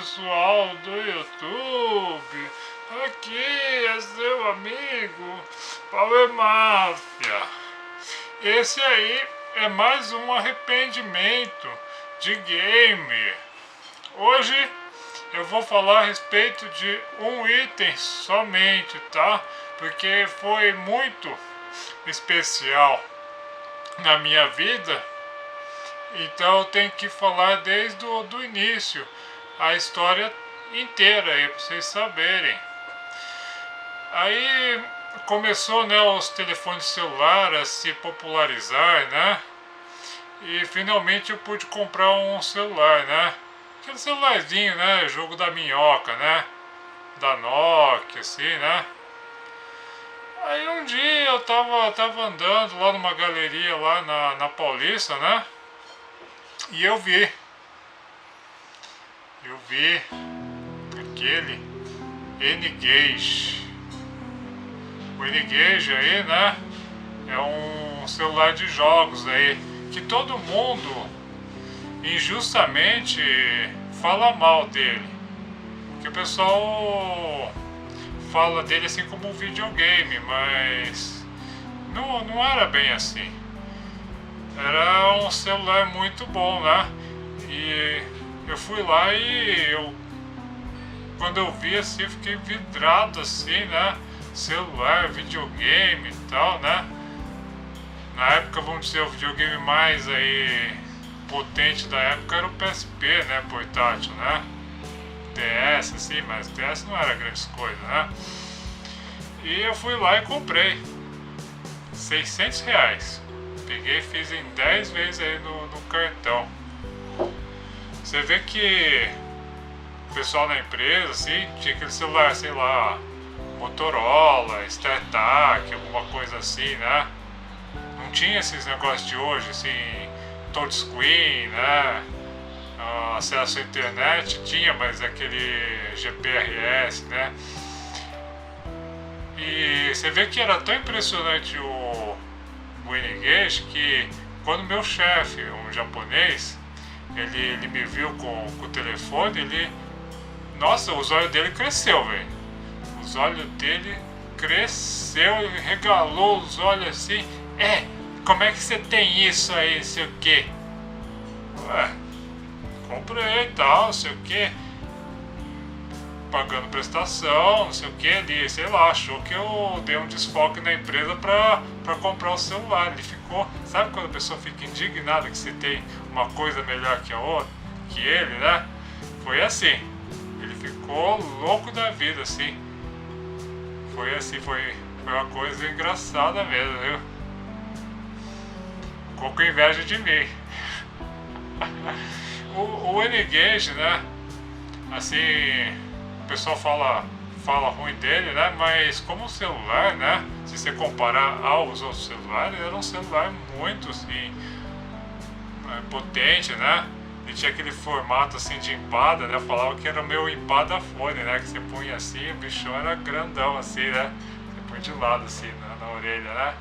pessoal do YouTube, aqui é seu amigo Power Máfia. Esse aí é mais um arrependimento de game. Hoje eu vou falar a respeito de um item somente, tá? Porque foi muito especial na minha vida. Então eu tenho que falar desde o início, a história inteira aí, para vocês saberem. Aí começou, né, os telefones celulares a se popularizar, né? E finalmente eu pude comprar um celular, né? Aquele celularzinho, né? Jogo da minhoca, né? Da Nokia, assim, né? Aí um dia eu tava andando lá numa galeria lá na Paulista, né? E eu vi aquele N-Gage. O N-Gage aí, né, é um celular de jogos aí, que todo mundo injustamente fala mal dele. Que o pessoal fala dele assim como um videogame, mas não era bem assim. Era um celular muito bom, né? E eu fui lá e quando eu vi assim, eu fiquei vidrado assim, né? Celular, videogame e tal, né? Na época, vamos dizer, o videogame mais aí potente da época era o PSP, né? Portátil, né? DS, assim, mas DS não era grandes coisas, né? E eu fui lá e comprei R$ 600. Peguei e fiz em 10 vezes aí no cartão. Você vê que o pessoal na empresa, assim, tinha aquele celular, sei lá, Motorola, StarTAC, alguma coisa assim, né? Não tinha esses negócios de hoje, assim, touchscreen, né? Acesso à internet, tinha, mas aquele GPRS, né? E você vê que era tão impressionante o N-Gage que quando meu chefe, um japonês, ele me viu com o telefone, nossa, os olhos dele cresceu, velho. Os olhos dele cresceu, ele regalou os olhos assim. Como é que você tem isso aí, não sei o que? Ué, comprei e tal, não sei o que. Pagando prestação, não sei o que, ele, sei lá, achou que eu dei um desfoque na empresa pra comprar o celular. Ele ficou, sabe quando a pessoa fica indignada que você tem uma coisa melhor que a outra, que ele, né? Foi assim, ele ficou louco da vida, assim. Foi assim, foi uma coisa engraçada mesmo, viu? Ficou com inveja de mim. o N-Gage, né? Assim, o pessoal fala ruim dele, né? Mas como celular, né? Se você comparar aos outros celulares, era um celular muito assim potente, né? Ele tinha aquele formato assim de empada, né? Falava que era o meu empada-fone, né? Que você punha assim, o bichão era grandão assim, né? Você põe de lado assim na orelha, né?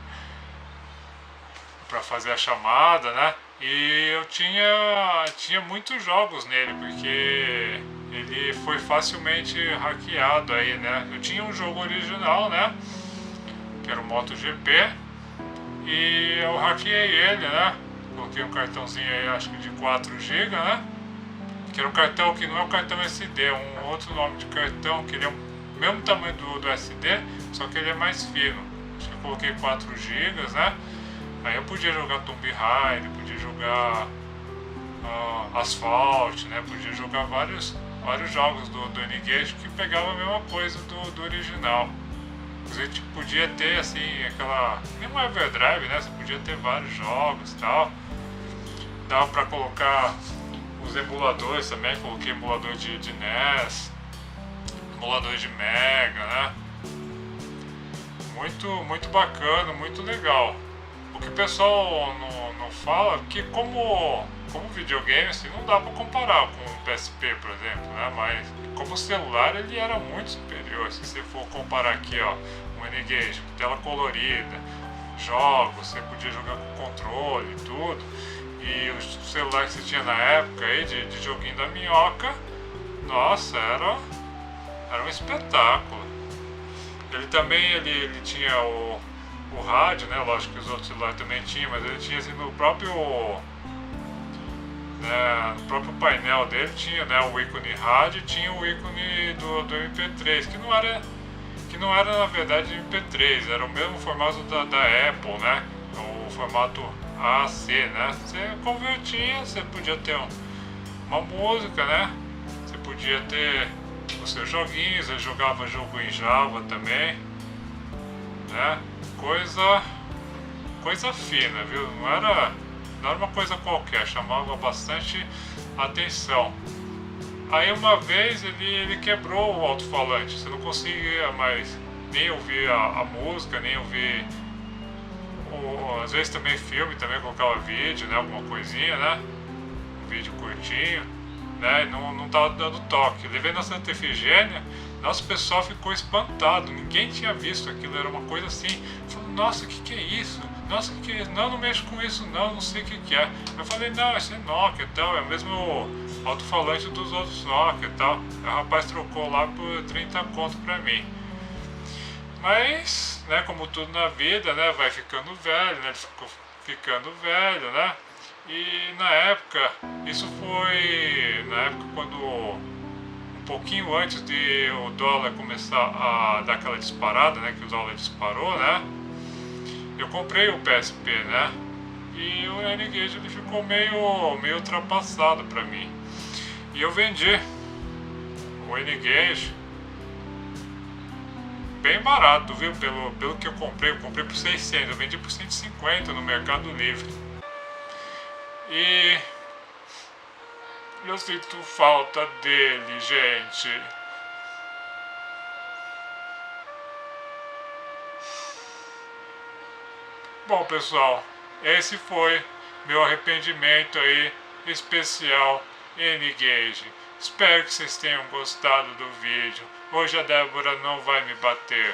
Pra fazer a chamada, né? E eu tinha muitos jogos nele, porque ele foi facilmente hackeado aí, né? Eu tinha um jogo original, né? Que era o MotoGP. E eu hackeei ele, né? Coloquei um cartãozinho aí, acho que de 4 GB, né? Que era um cartão que não é um cartão SD, é um outro nome de cartão, que ele é o mesmo tamanho do SD, só que ele é mais fino. Acho que eu coloquei 4 GB, né? Aí eu podia jogar Tomb Raider, podia jogar Asphalt, né? Podia jogar vários jogos do N-Gage que pegavam a mesma coisa do original. Você podia ter assim, nem um Everdrive, né? Você podia ter vários jogos e tal. Dava pra colocar os emuladores também, coloquei emulador de NES, emulador de Mega, né? Muito bacana, muito legal. O que o pessoal não fala é que como videogame assim, não dá pra comparar com o PSP, por exemplo, né? Mas como celular ele era muito superior. Se você for comparar aqui, ó, o N-Gage, tela colorida, jogos, você podia jogar com controle e tudo. E o celular que você tinha na época aí de joguinho da minhoca, nossa, era um espetáculo. Ele também, ele tinha o rádio, né? Lógico que os outros celulares também tinham, mas ele tinha assim, no próprio painel dele tinha, né, o ícone rádio e tinha o ícone do MP3, que não era na verdade MP3, era o mesmo formato da Apple, né? O formato AC, né? Você convertia, você podia ter uma música, né? Você podia ter os seus joguinhos, eu jogava jogo em Java também, né? Coisa fina, viu? Não era uma coisa qualquer, chamava bastante atenção. Aí uma vez ele quebrou o alto-falante, você não conseguia mais nem ouvir a música, nem ouvir às vezes também filme, também colocava vídeo, né? Alguma coisinha, né? Um vídeo curtinho, né? Não tava dando toque. Levei na Santa Efigênia, nosso pessoal ficou espantado, ninguém tinha visto aquilo, era uma coisa assim, falou, nossa, que é isso? Nossa, que é isso? Não mexo com isso não sei o que é. Eu falei, não, isso é Nokia e tal, é o mesmo alto-falante dos outros Nokia e tal. Aí o rapaz trocou lá por 30 conto pra mim. Mas, né, como tudo na vida, né, vai ficando velho, né, ele ficou ficando velho, né, e na época, isso foi na época quando, um pouquinho antes de o dólar começar a dar aquela disparada, né, que o dólar disparou, né, eu comprei o PSP, né, e o N-Gage ele ficou meio ultrapassado pra mim, e eu vendi o N-Gage bem barato, viu? Pelo que eu comprei por 600, eu vendi por 150 no Mercado Livre. E eu sinto falta dele, gente. Bom, pessoal, esse foi meu arrependimento aí especial N-Gage. Espero que vocês tenham gostado do vídeo. Hoje a Débora não vai me bater.